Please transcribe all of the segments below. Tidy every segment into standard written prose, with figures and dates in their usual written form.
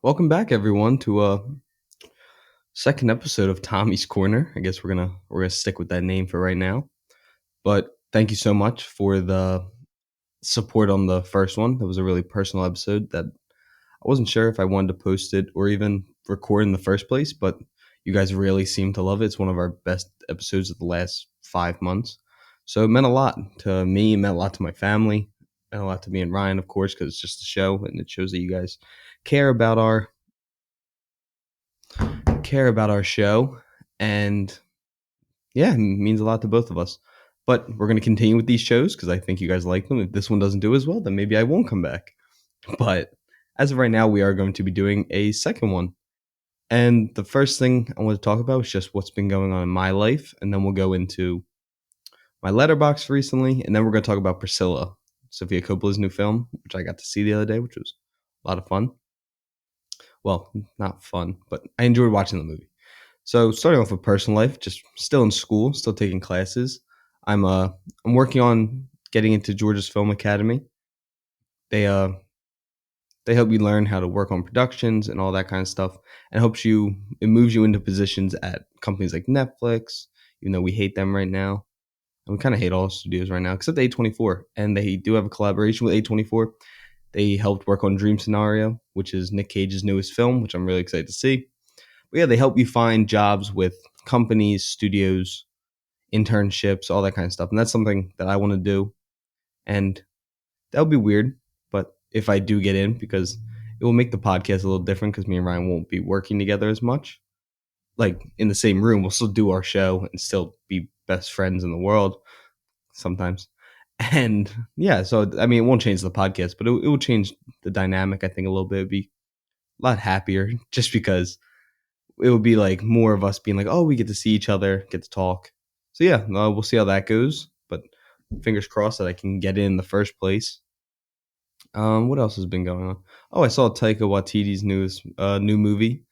Welcome back, everyone, to a second episode of Tommy's Corner. I guess we're gonna stick with that name for right now. But thank you so much for the support on the first one. That was a really personal episode that I wasn't sure if I wanted to post it or even record in the first place, but you guys really seem to love it. It's one of our best episodes of the last 5 months. So it meant a lot to me, it meant a lot to my family, it meant a lot to me and Ryan, of course, because it's just a show and it shows that you guys care about our show. And yeah, it means a lot to both of us. But we're going to continue with these shows because I think you guys like them. If this one doesn't do as well, then maybe I won't come back. But as of right now, we are going to be doing a second one. And the first thing I want to talk about is just what's been going on in my life. And then we'll go into my letterbox recently. And then we're going to talk about Priscilla, Sofia Coppola's new film, which I got to see the other day, which was a lot of fun. Well, not fun, but I enjoyed watching the movie. So starting off with personal life, just still in school, still taking classes. I'm working on getting into Georgia's Film Academy. They uh they help you learn how to work on productions and all that kind of stuff, and it moves you into positions at companies like Netflix. Even though we hate them right now, and we kind of hate all studios right now except A24, and they do have a collaboration with A24. They helped work on Dream Scenario, which is Nick Cage's newest film, which I'm really excited to see. But yeah, they help you find jobs with companies, studios, internships, all that kind of stuff. And that's something that I want to do. And that would be weird, but if I do get in, because it will make the podcast a little different because me and Ryan won't be working together as much. Like in the same room, we'll still do our show and still be best friends in the world sometimes. And yeah, so I mean, it won't change the podcast, but it will change the dynamic, I think, a little bit. It'd be a lot happier just because it would be like more of us being like, oh, we get to see each other, get to talk. So yeah, we'll see how that goes. But fingers crossed that I can get in the first place. What else has been going on? Oh, I saw Taika Waititi's new movie,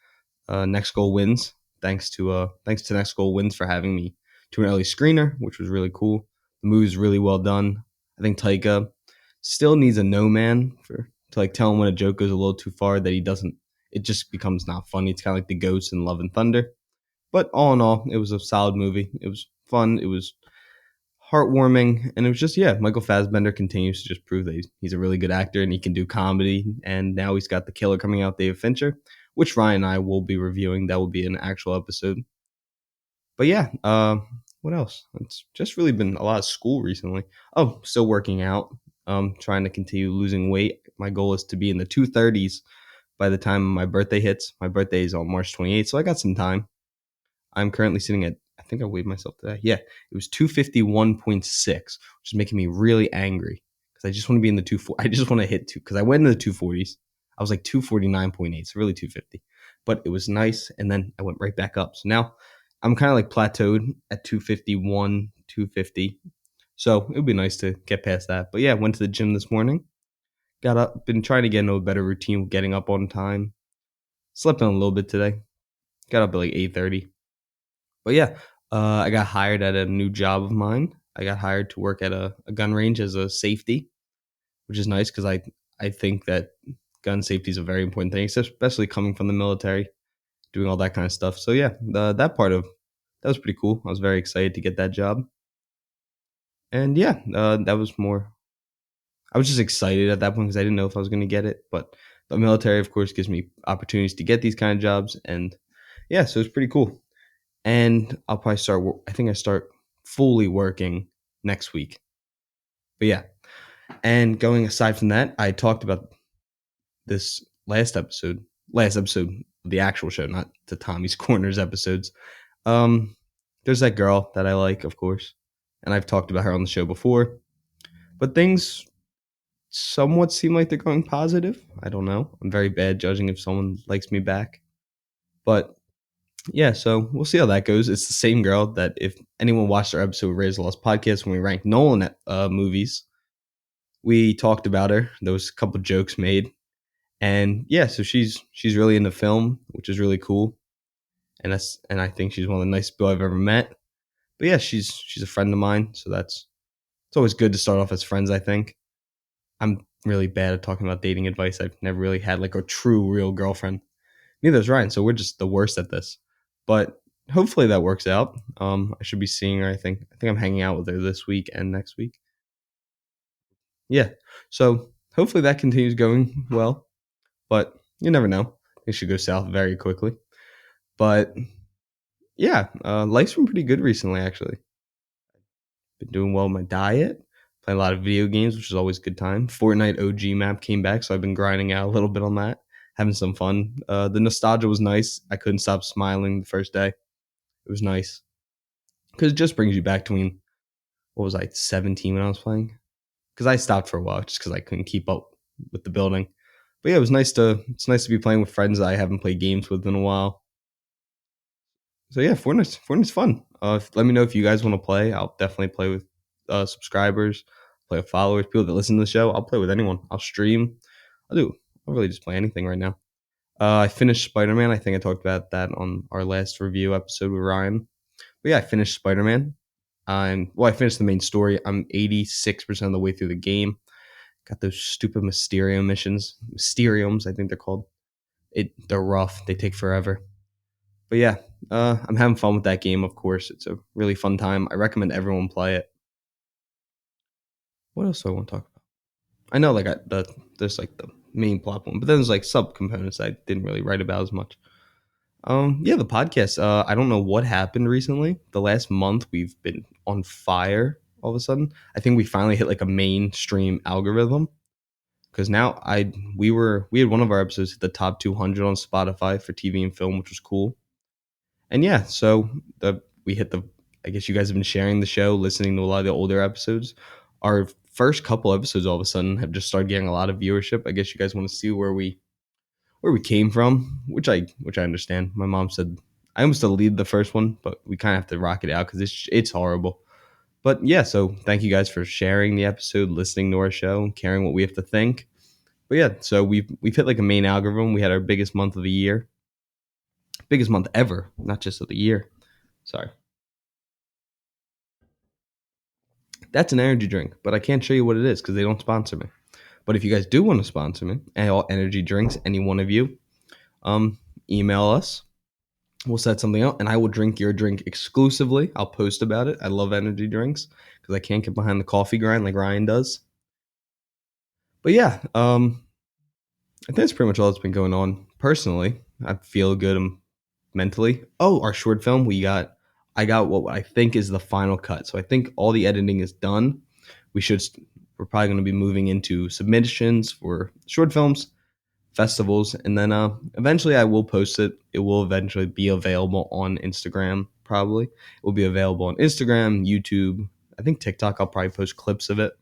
Next Goal Wins. Thanks to Next Goal Wins for having me to an early screener, which was really cool. The movie's really well done. I think Taika still needs a no man to like tell him when a joke goes a little too far that he doesn't. It just becomes not funny. It's kind of like the Ghost in Love and Thunder. But all in all, it was a solid movie. It was fun. It was heartwarming, and it was just, yeah, Michael Fassbender continues to just prove that he's a really good actor and he can do comedy. And now he's got The Killer coming out, David Fincher, which Ryan and I will be reviewing. That will be an actual episode. But yeah, what else? It's just really been a lot of school recently. Oh, still working out. Trying to continue losing weight. My goal is to be in the 230s by the time my birthday hits. My birthday is on March 28th, so I got some time. I'm currently sitting at, I think I weighed myself today. Yeah, it was 251.6, which is making me really angry because I just want to be in the I just want to hit two because I went into the 240s. I was like 249.8, so really 250. But it was nice, and then I went right back up. So now I'm kind of like plateaued at 251, 250. So it would be nice to get past that. But yeah, went to the gym this morning. Got up, been trying to get into a better routine with getting up on time. Slept in a little bit today. Got up at like 8:30. But yeah, I got hired at a new job of mine. I got hired to work at a gun range as a safety, which is nice because I think that gun safety is a very important thing, especially coming from the military, doing all that kind of stuff. So yeah, that was pretty cool. I was very excited to get that job, and yeah, that was more. I was just excited at that point because I didn't know if I was going to get it, but the military, of course, gives me opportunities to get these kind of jobs, and yeah, so it's pretty cool. And I'll probably I think I start fully working next week. But yeah, and going aside from that, I talked about this last episode of the actual show, not the Tommy's Corners episodes. Um, there's that girl that I like, of course, and I've talked about her on the show before. But things somewhat seem like they're going positive. I don't know. I'm very bad judging if someone likes me back, but yeah, so we'll see how that goes. It's the same girl that if anyone watched our episode of Raise the Lost podcast when we ranked Nolan at movies, we talked about her. There was a couple jokes made, and yeah, so she's really into film, which is really cool, and I think she's one of the nicest people I've ever met. But yeah, she's a friend of mine, so it's always good to start off as friends. I think I'm really bad at talking about dating advice. I've never really had like a true, real girlfriend. Neither is Ryan, so we're just the worst at this. But hopefully that works out. I should be seeing her. I think I'm hanging out with her this week and next week. Yeah. So hopefully that continues going well. But you never know. It should go south very quickly. But yeah, life's been pretty good recently. Actually, been doing well with my diet. Playing a lot of video games, which is always a good time. Fortnite OG map came back, so I've been grinding out a little bit on that, having some fun. The nostalgia was nice. I couldn't stop smiling the first day. It was nice because it just brings you back to when what was I 17 when I was playing? Because I stopped for a while just because I couldn't keep up with the building. But yeah, it's nice to be playing with friends that I haven't played games with in a while. So yeah, Fortnite's fun. Let me know if you guys want to play. I'll definitely play with subscribers, play with followers, people that listen to the show. I'll play with anyone. I'll stream. I'll do. I'll really just play anything right now. I finished Spider Man. I think I talked about that on our last review episode with Ryan. But yeah, I finished Spider Man. I finished the main story. I'm 86% of the way through the game. Got those stupid Mysterio missions, Mysteriums, I think they're called. They're rough. They take forever. But yeah, I'm having fun with that game. Of course, it's a really fun time. I recommend everyone play it. What else do I want to talk about? I know there's like the main plot one, but then there's like sub components I didn't really write about as much. Yeah, the podcast. I don't know what happened recently. The last month we've been on fire. All of a sudden, I think we finally hit like a mainstream algorithm because now we had one of our episodes hit the top 200 on Spotify for TV and film, which was cool. And yeah, so we hit the. I guess you guys have been sharing the show, listening to a lot of the older episodes. Our first couple episodes all of a sudden have just started getting a lot of viewership. I guess you guys want to see where we came from, which I understand. My mom said I almost deleted the first one, but we kind of have to rock it out because it's horrible. But yeah, so thank you guys for sharing the episode, listening to our show, caring what we have to think. But yeah, so we've hit like a main algorithm. We had our biggest month of the year, biggest month ever, not just of the year. Sorry. That's an energy drink, but I can't show you what it is because they don't sponsor me. But if you guys do want to sponsor me, and all energy drinks, any one of you, um, email us. We'll set something up, and I will drink your drink exclusively. I'll post about it. I love energy drinks because I can't get behind the coffee grind like Ryan does. But yeah, I think that's pretty much all that's been going on. Personally, I feel good mentally. Oh, our short film, I got what I think is the final cut. So I think all the editing is done. We should, we're probably going to be moving into submissions for short films, festivals, and then eventually I will post it. It will eventually be available on Instagram, probably. It will be available on Instagram, YouTube. I think TikTok, I'll probably post clips of it.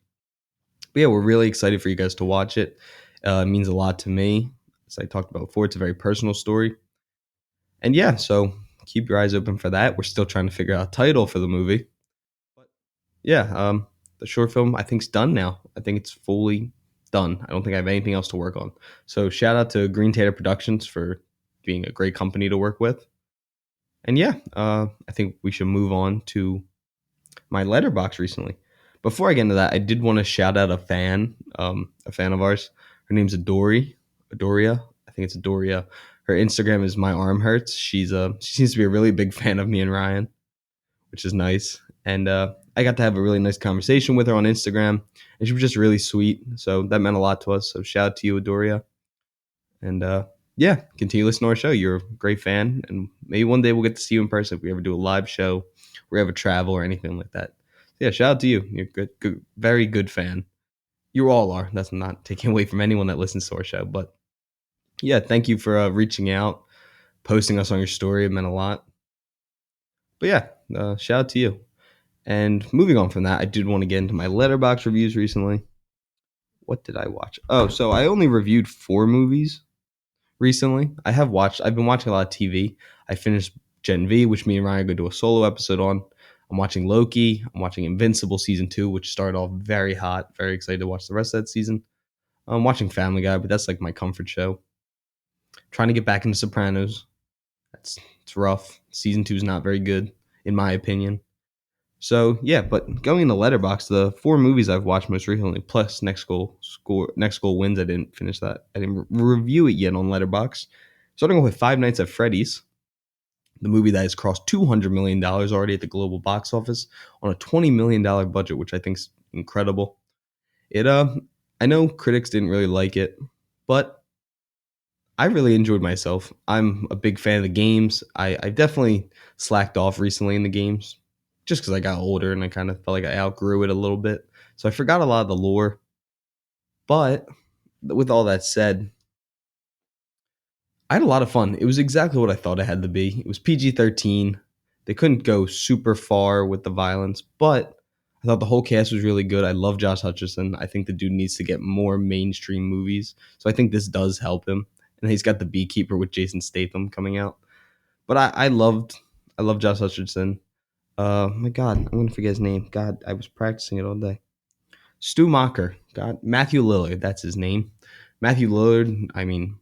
But yeah, we're really excited for you guys to watch it. It means a lot to me. As I talked about before, it's a very personal story. And yeah, so keep your eyes open for that. We're still trying to figure out a title for the movie. But yeah, the short film I think's done now. I think it's fully done. I don't think I have anything else to work on. So shout out to Green Tater Productions for being a great company to work with. And yeah, I think we should move on to my letterbox recently. Before I get into that, I did want to shout out a fan of ours. Her name's Adoria. I think it's Adoria. Her Instagram is My Arm Hurts. She seems to be a really big fan of me and Ryan, which is nice. And I got to have a really nice conversation with her on Instagram, and she was just really sweet. So that meant a lot to us. So shout out to you, Adoria. And yeah, continue listening to our show. You're a great fan, and maybe one day we'll get to see you in person if we ever do a live show, or we ever travel or anything like that. So yeah, shout out to you. You're good, very good fan. You all are. That's not taking away from anyone that listens to our show, but yeah, thank you for reaching out, posting us on your story. It meant a lot. But yeah, shout out to you. And moving on from that, I did want to get into my letterbox reviews recently. What did I watch? Oh, so I only reviewed 4 movies recently. I've been watching a lot of TV. I finished Gen V, which me and Ryan are going to do a solo episode on. I'm watching Loki. I'm watching Invincible season 2, which started off very hot. Very excited to watch the rest of that season. I'm watching Family Guy, but that's like my comfort show. Trying to get back into Sopranos. It's rough. Season 2 is not very good, in my opinion. So yeah, but going into Letterbox, the four movies I've watched most recently, plus Next Goal Wins. I didn't finish that. I didn't review it yet on Letterbox. Starting off with Five Nights at Freddy's, the movie that has crossed $200 million already at the global box office on a $20 million budget, which I think is incredible. It I know critics didn't really like it, but I really enjoyed myself. I'm a big fan of the games. I definitely slacked off recently in the games just because I got older and I kind of felt like I outgrew it a little bit. So I forgot a lot of the lore. But with all that said, I had a lot of fun. It was exactly what I thought it had to be. It was PG-13. They couldn't go super far with the violence, but I thought the whole cast was really good. I love Josh Hutcherson. I think the dude needs to get more mainstream movies. So I think this does help him. And he's got The Beekeeper with Jason Statham coming out. But I love Josh Hutcherson. My God, I'm gonna forget his name. God, I was practicing it all day. Stu Macher. God, Matthew Lillard. That's his name. Matthew Lillard. I mean,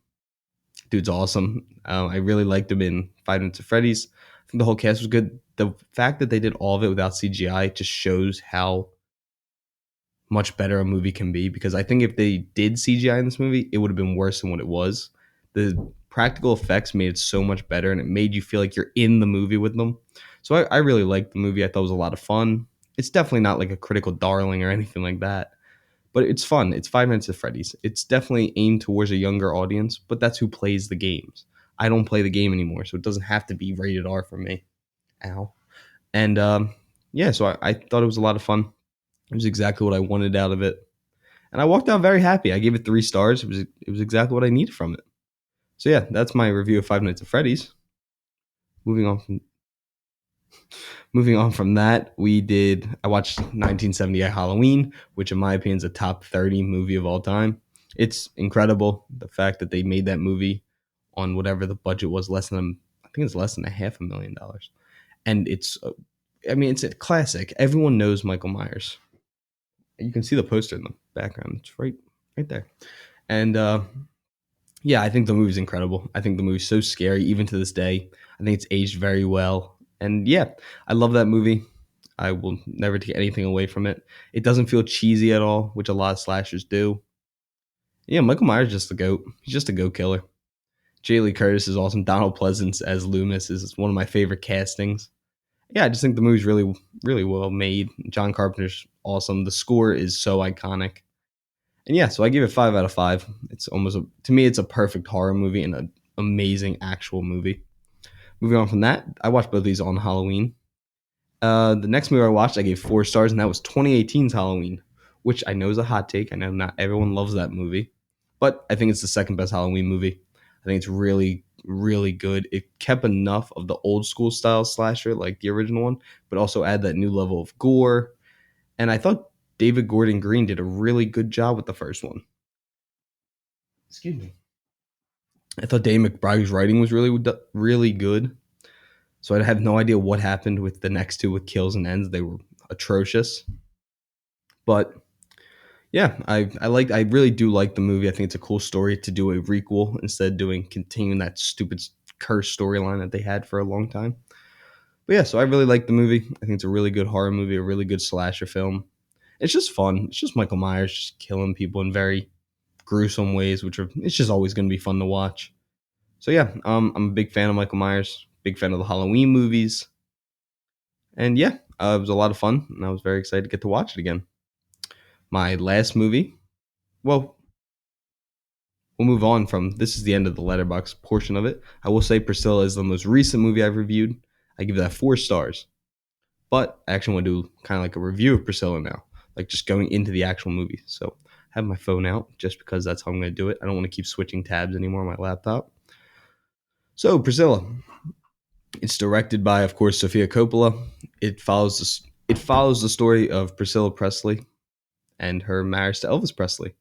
dude's awesome. I really liked him in Five Nights at Freddy's. I think the whole cast was good. The fact that they did all of it without CGI just shows how much better a movie can be. Because I think if they did CGI in this movie, it would have been worse than what it was. The practical effects made it so much better, and it made you feel like you're in the movie with them. So I really liked the movie. I thought it was a lot of fun. It's definitely not like a critical darling or anything like that, but it's fun. It's Five Nights at Freddy's. It's definitely aimed towards a younger audience, but that's who plays the games. I don't play the game anymore, so it doesn't have to be rated R for me. Ow. And yeah, so I thought it was a lot of fun. It was exactly what I wanted out of it, and I walked out very happy. I gave it 3 stars. It was exactly what I needed from it. So yeah, that's my review of Five Nights at Freddy's. Moving on from Moving on from that, I watched 1978 Halloween, which in my opinion is a top 30 movie of all time. It's incredible the fact that they made that movie on whatever the budget was, I think it's less than a $500,000. And I mean, it's a classic. Everyone knows Michael Myers. You can see the poster in the background. It's right there. And yeah, I think the movie's incredible. I think the movie's so scary even to this day. I think it's aged very well. And yeah, I love that movie. I will never take anything away from it. It doesn't feel cheesy at all, which a lot of slashers do. Yeah, Michael Myers is just the goat. He's just a go killer. Jay Lee Curtis is awesome. Donald Pleasance as Loomis is one of my favorite castings. Yeah, I just think the movie's really, really well made. John Carpenter's awesome. The score is so iconic. And yeah, so I give it 5 out of 5. To me, it's a perfect horror movie and an amazing actual movie. Moving on from that, I watched both these on Halloween. The next movie I watched, I gave 4 stars, and that was 2018's Halloween, which I know is a hot take. I know not everyone loves that movie, but I think it's the second best Halloween movie. I think it's really, really good. It kept enough of the old school style slasher, like the original one, but also add that new level of gore. And I thought David Gordon Green did a really good job with the first one. Excuse me. I thought Dave McBride's writing was really, really good. So I have no idea what happened with the next two with kills and ends. They were atrocious. But yeah, I really do like the movie. I think it's a cool story to do a requel instead of continuing that stupid curse storyline that they had for a long time. But yeah, so I really like the movie. I think it's a really good horror movie, a really good slasher film. It's just fun. It's just Michael Myers just killing people in very gruesome ways, it's just always going to be fun to watch. So yeah, I'm a big fan of Michael Myers, big fan of the Halloween movies, and yeah, it was a lot of fun, and I was very excited to get to watch it again. My last movie, well, we'll move on from this is the end of the letterbox portion of it. I will say Priscilla is the most recent movie I've reviewed. I give that 4 stars, but I actually want to do kind of like a review of Priscilla now, like just going into the actual movie. So I have my phone out just because that's how I'm going to do it. I don't want to keep switching tabs anymore on my laptop. So Priscilla, it's directed by, of course, Sofia Coppola. It follows the story of Priscilla Presley and her marriage to Elvis Presley,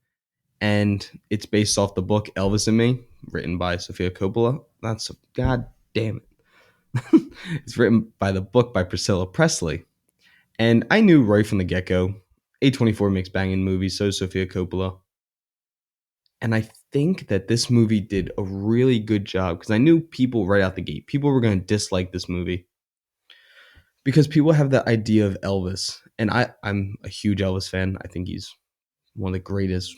and it's based off the book Elvis and Me, written by Sofia Coppola. That's God damn it. It's written by the book by Priscilla Presley, and I knew right from the get go. A24 makes banging movies, so does Sofia Coppola. And I think that this movie did a really good job because I knew people right out the gate. People were going to dislike this movie because people have the idea of Elvis, and I'm a huge Elvis fan. I think he's one of the greatest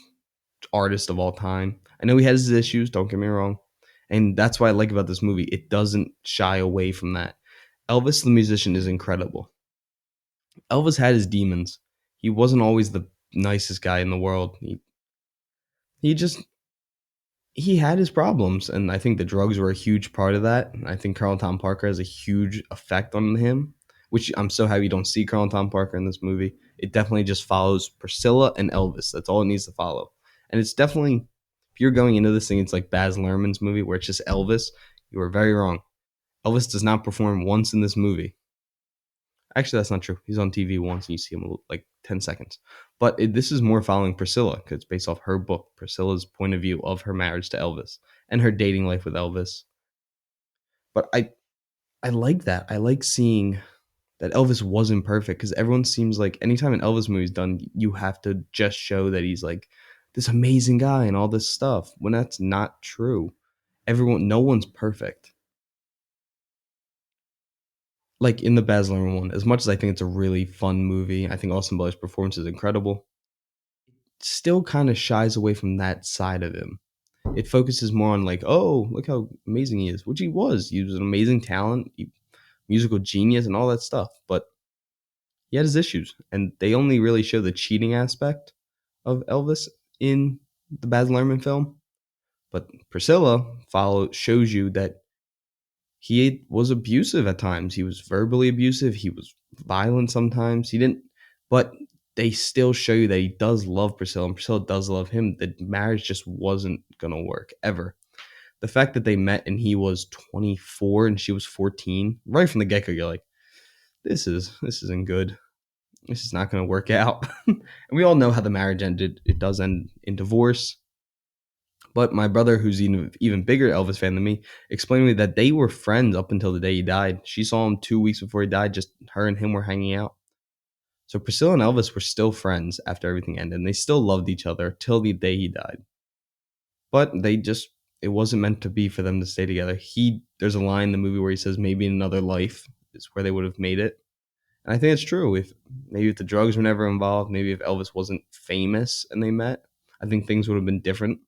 artists of all time. I know he has his issues, don't get me wrong. And that's what I like about this movie. It doesn't shy away from that. Elvis the musician is incredible. Elvis had his demons. He wasn't always the nicest guy in the world. He just he had his problems, and I think the drugs were a huge part of that. I think Carl Tom Parker has a huge effect on him, which I'm so happy you don't see Carl Tom Parker in this movie. It definitely just follows Priscilla and Elvis. That's all it needs to follow. And it's definitely, if you're going into this thing, it's like Baz Luhrmann's movie where it's just Elvis. You are very wrong. Elvis does not perform once in this movie. Actually, that's not true. He's on TV once and you see him like 10 seconds. But this is more following Priscilla because it's based off her book, Priscilla's point of view of her marriage to Elvis and her dating life with Elvis. But I like that. I like seeing that Elvis wasn't perfect because everyone seems like anytime an Elvis movie is done, you have to just show that he's like this amazing guy and all this stuff when that's not true. No one's perfect. Like in the Baz Luhrmann one, as much as I think it's a really fun movie, I think Austin Butler's performance is incredible. Still kind of shies away from that side of him. It focuses more on like, oh, look how amazing he is, which he was. He was an amazing talent, musical genius, and all that stuff. But he had his issues, and they only really show the cheating aspect of Elvis in the Baz Luhrmann film. But Priscilla shows you that he was abusive at times. He was verbally abusive. He was violent sometimes. He didn't, but they still show you that he does love Priscilla and Priscilla does love him. The marriage just wasn't going to work ever. The fact that they met and he was 24 and she was 14, right from the get go, you're like, this isn't good. This is not going to work out. And we all know how the marriage ended. It does end in divorce. But my brother, who's even bigger Elvis fan than me, explained to me that they were friends up until the day he died. She saw him 2 weeks before he died. Just her and him were hanging out. So Priscilla and Elvis were still friends after everything ended. And they still loved each other till the day he died. But it wasn't meant to be for them to stay together. There's a line in the movie where he says maybe in another life is where they would have made it. And I think it's true. If the drugs were never involved, maybe if Elvis wasn't famous and they met, I think things would have been different.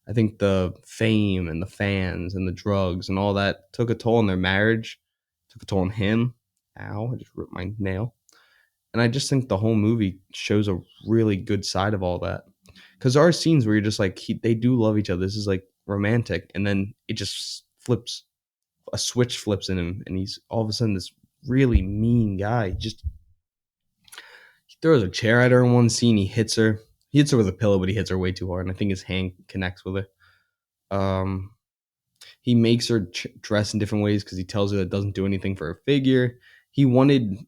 I think the fame and the fans and the drugs and all that took a toll on their marriage, took a toll on him. Ow, I just ripped my nail. And I just think the whole movie shows a really good side of all that. Because there are scenes where you're just like, they do love each other. This is like romantic. And then it just flips. A switch flips in him. And he's all of a sudden this really mean guy. He throws a chair at her in one scene. He hits her. He hits her with a pillow, but he hits her way too hard. And I think his hand connects with her. He makes her dress in different ways because he tells her that doesn't do anything for her figure. He wanted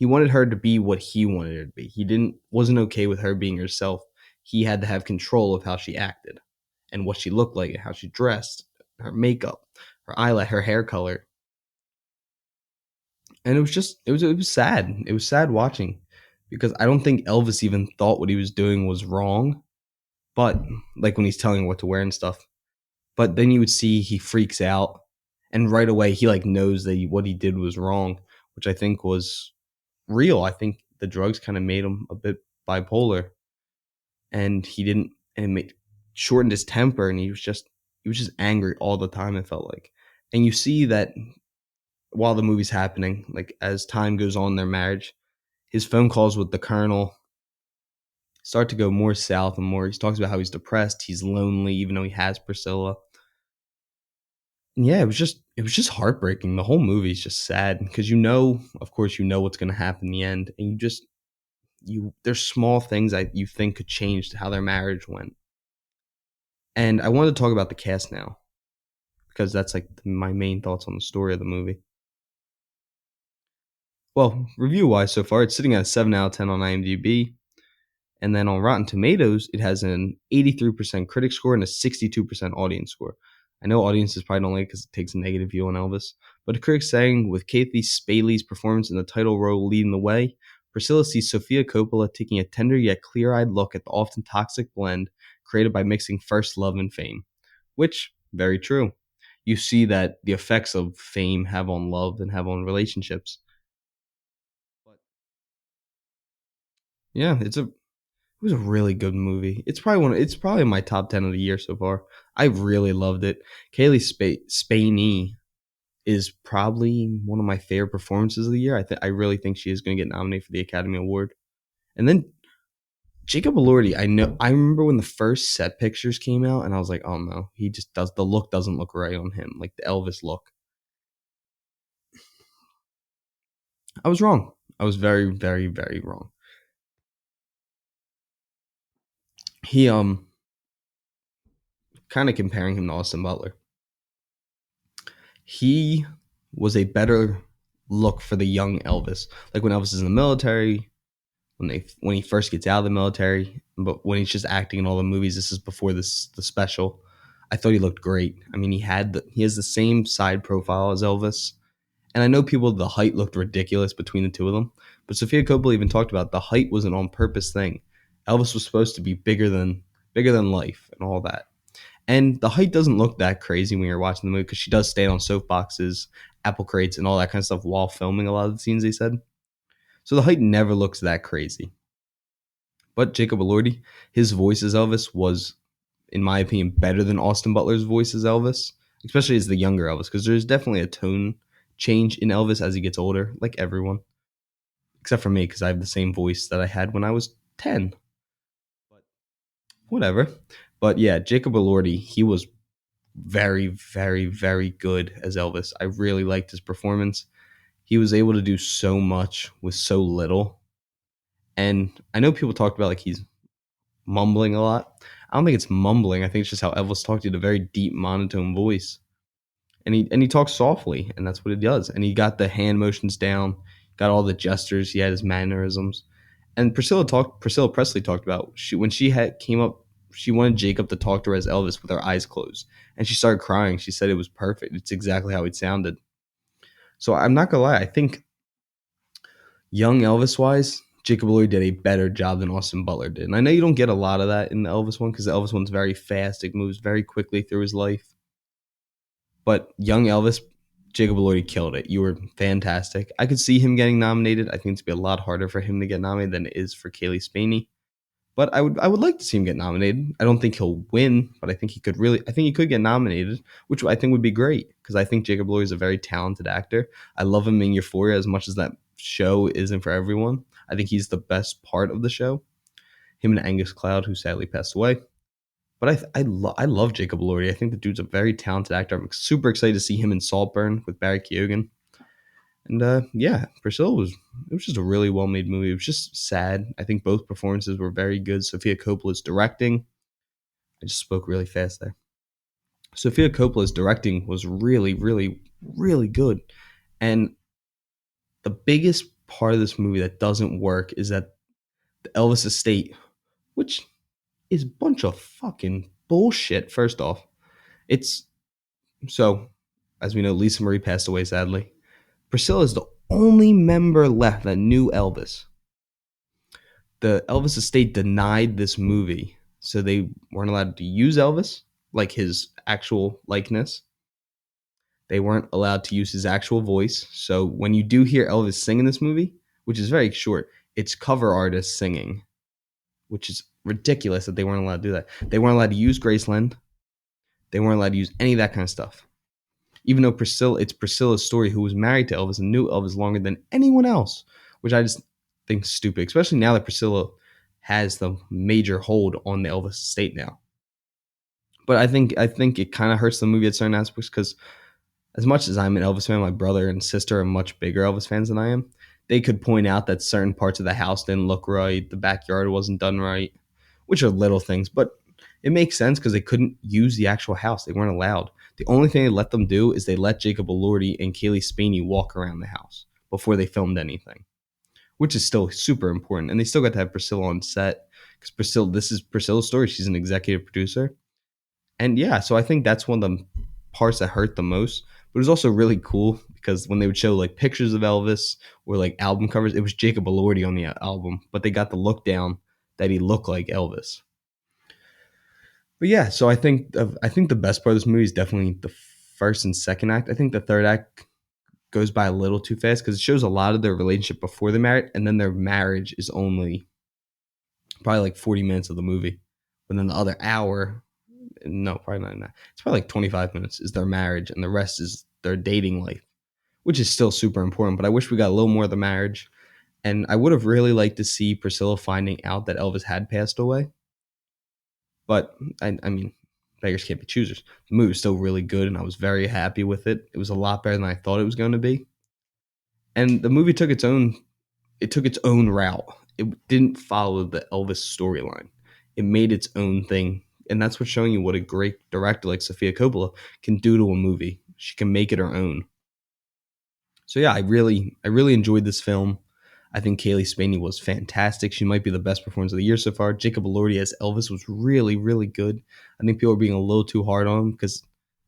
her to be what he wanted her to be. He wasn't okay with her being herself. He had to have control of how she acted and what she looked like and how she dressed, her makeup, her eyeliner, her hair color. And it was sad. It was sad watching because I don't think Elvis even thought what he was doing was wrong. But like when he's telling her what to wear and stuff. But then you would see he freaks out and right away he like knows that what he did was wrong, which I think was real. I think the drugs kind of made him a bit bipolar and he didn't and it shortened his temper and he was just angry all the time, it felt like. And you see that while the movie's happening, like as time goes on in their marriage, his phone calls with the colonel start to go more south and more. He talks about how he's depressed, he's lonely, even though he has Priscilla. And yeah, it was just heartbreaking. The whole movie is just sad because of course, what's going to happen in the end, and there's small things that you think could change how their marriage went. And I wanted to talk about the cast now because that's like my main thoughts on the story of the movie. Well, review-wise so far, it's sitting at a 7 out of 10 on IMDb. And then on Rotten Tomatoes, it has an 83% critic score and a 62% audience score. I know audiences probably don't like it because it takes a negative view on Elvis. But the critics saying, with Kathy Spaley's performance in the title role leading the way, Priscilla sees Sofia Coppola taking a tender yet clear-eyed look at the often toxic blend created by mixing first love and fame. Which, very true. You see that the effects of fame have on love and have on relationships. Yeah, it was a really good movie. It's probably in my top 10 of the year so far. I really loved it. Spaney is probably one of my favorite performances of the year. I really think she is going to get nominated for the Academy Award. And then Jacob Elordi, I remember when the first set pictures came out, and I was like, oh no, he just does the look doesn't look right on him, like the Elvis look. I was wrong. I was very, very, very wrong. He kind of comparing him to Austin Butler. He was a better look for the young Elvis. Like when Elvis is in the military, when he first gets out of the military, but when he's just acting in all the movies, this is before the special. I thought he looked great. I mean, he has the same side profile as Elvis, and I know people the height looked ridiculous between the two of them, but Sophia Coppola even talked about the height was an on purpose thing. Elvis was supposed to be bigger than life and all that. And the height doesn't look that crazy when you're watching the movie because she does stand on soapboxes, apple crates, and all that kind of stuff while filming a lot of the scenes, they said. So the height never looks that crazy. But Jacob Elordi, his voice as Elvis was, in my opinion, better than Austin Butler's voice as Elvis, especially as the younger Elvis, because there's definitely a tone change in Elvis as he gets older, like everyone, except for me, because I have the same voice that I had when I was 10. But whatever. But yeah, Jacob Elordi, he was very, very, very good as Elvis. I really liked his performance. He was able to do so much with so little. And I know people talked about like he's mumbling a lot. I don't think it's mumbling. I think it's just how Elvis talked in a very deep monotone voice. And he talks softly, and that's what he does. And he got the hand motions down, got all the gestures, he had his mannerisms. And Priscilla Presley talked about when she had came up, she wanted Jacob to talk to her as Elvis with her eyes closed. And she started crying. She said it was perfect. It's exactly how it sounded. So I'm not gonna lie, I think young Elvis wise, Jacob Elordi did a better job than Austin Butler did. And I know you don't get a lot of that in the Elvis one because the Elvis one's very fast. It moves very quickly through his life. But young Elvis, Jacob Elordi killed it. You were fantastic. I could see him getting nominated. I think it's be a lot harder for him to get nominated than it is for Kaylee Spaney. But I would like to see him get nominated. I don't think he'll win, but I think he could get nominated, which I think would be great because I think Jacob Elordi is a very talented actor. I love him in Euphoria as much as that show isn't for everyone. I think he's the best part of the show. Him and Angus Cloud, who sadly passed away. But I love Jacob Elordi. I think the dude's a very talented actor. I'm super excited to see him in Saltburn with Barry Keoghan. And yeah, Priscilla it was just a really well made movie. It was just sad. I think both performances were very good. Sophia Coppola's directing. I just spoke really fast there. Sophia Coppola's directing was really, really, really good. And the biggest part of this movie that doesn't work is that the Elvis estate, which is a bunch of fucking bullshit, first off. It's so, as we know, Lisa Marie passed away sadly. Priscilla is the only member left that knew Elvis. The Elvis estate denied this movie, so they weren't allowed to use Elvis, like his actual likeness. They weren't allowed to use his actual voice. So when you do hear Elvis sing in this movie, which is very short, it's cover artists singing, which is ridiculous that they weren't allowed to do that. They weren't allowed to use Graceland. They weren't allowed to use any of that kind of stuff. Even though it's Priscilla's story, who was married to Elvis and knew Elvis longer than anyone else, which I just think is stupid, especially now that Priscilla has the major hold on the Elvis estate now. But I think it kind of hurts the movie at certain aspects because as much as I'm an Elvis fan, my brother and sister are much bigger Elvis fans than I am. They could point out that certain parts of the house didn't look right, the backyard wasn't done right, which are little things, but it makes sense because they couldn't use the actual house. They weren't allowed. The only thing they let them do is they let Jacob Elordi and Kaylee Spaney walk around the house before they filmed anything, which is still super important. And they still got to have Priscilla on set because this is Priscilla's story. She's an executive producer. And yeah, so I think that's one of the parts that hurt the most. But it was also really cool because when they would show like pictures of Elvis or like album covers, it was Jacob Elordi on the album, but they got the look down that he looked like Elvis. But yeah, so I think the best part of this movie is definitely the first and second act. I think the third act goes by a little too fast because it shows a lot of their relationship before they married, and then their marriage is only probably like 40 minutes of the movie. But then the other hour, no, probably not in that. It's probably like 25 minutes is their marriage, and the rest is their dating life, which is still super important. But I wish we got a little more of the marriage. And I would have really liked to see Priscilla finding out that Elvis had passed away. But I mean, beggars can't be choosers. The movie was still really good, and I was very happy with it. It was a lot better than I thought it was going to be. And the movie took its own route. It didn't follow the Elvis storyline. It made its own thing, and that's what's showing you what a great director like Sofia Coppola can do to a movie. She can make it her own. So yeah, I really enjoyed this film. I think Kaylee Spaney was fantastic. She might be the best performance of the year so far. Jacob Elordi as Elvis was really, really good. I think people are being a little too hard on him because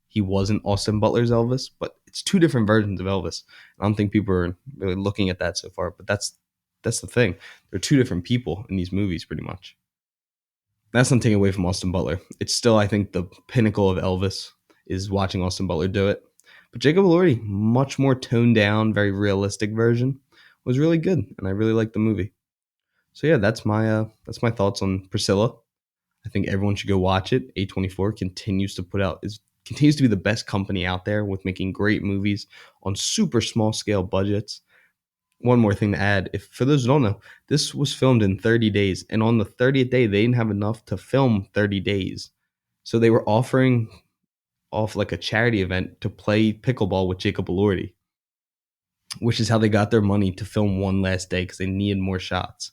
he wasn't Austin Butler's Elvis, but it's two different versions of Elvis. I don't think people are really looking at that so far, but that's the thing. They're two different people in these movies, pretty much. That's not taking away from Austin Butler. It's still, I think, the pinnacle of Elvis is watching Austin Butler do it. But Jacob Elordi, much more toned down, very realistic version, was really good, and I really liked the movie. So yeah, that's my thoughts on Priscilla. I think everyone should go watch it. A24 continues to be the best company out there with making great movies on super small scale budgets. One more thing to add, if for those who don't know, this was filmed in 30 days, and on the 30th day, they didn't have enough to film 30 days. So they were offering off like a charity event to play pickleball with Jacob Elordi, which is how they got their money to film one last day because they needed more shots.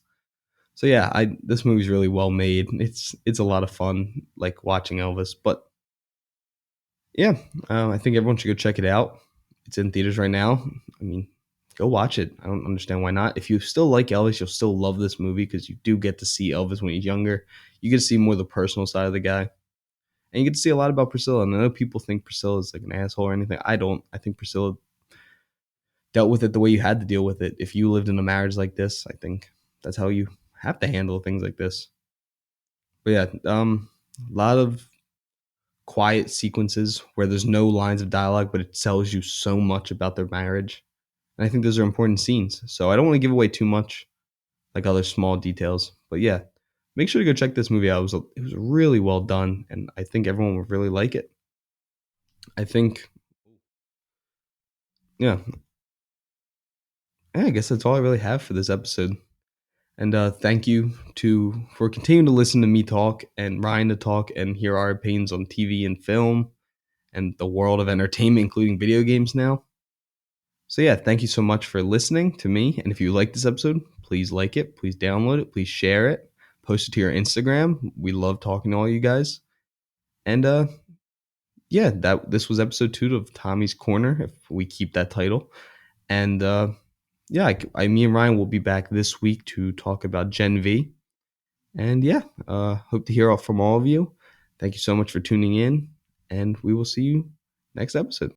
So yeah, I this movie's really well made. It's a lot of fun, like watching Elvis. But yeah, I think everyone should go check it out. It's in theaters right now. I mean, go watch it. I don't understand why not. If you still like Elvis, you'll still love this movie because you do get to see Elvis when he's younger. You get to see more of the personal side of the guy, and you get to see a lot about Priscilla. And I know people think Priscilla is like an asshole or anything. I don't. I think Priscilla dealt with it the way you had to deal with it. If you lived in a marriage like this, I think that's how you have to handle things like this. But yeah, a lot of quiet sequences where there's no lines of dialogue, but it tells you so much about their marriage. And I think those are important scenes. So I don't want to give away too much, like other small details. But yeah, make sure to go check this movie out. It was really well done, and I think everyone would really like it. I think, yeah, yeah, I guess that's all I really have for this episode. And thank you to for continuing to listen to me talk and Ryan to talk and hear our opinions on TV and film and the world of entertainment, including video games now. So yeah, thank you so much for listening to me. And if you like this episode, please like it, please download it, please share it, post it to your Instagram. We love talking to all you guys. And yeah, that this was episode 2 of Tommy's Corner, if we keep that title. And yeah, me and Ryan will be back this week to talk about Gen V. And yeah, hope to hear from all of you. Thank you so much for tuning in, and we will see you next episode.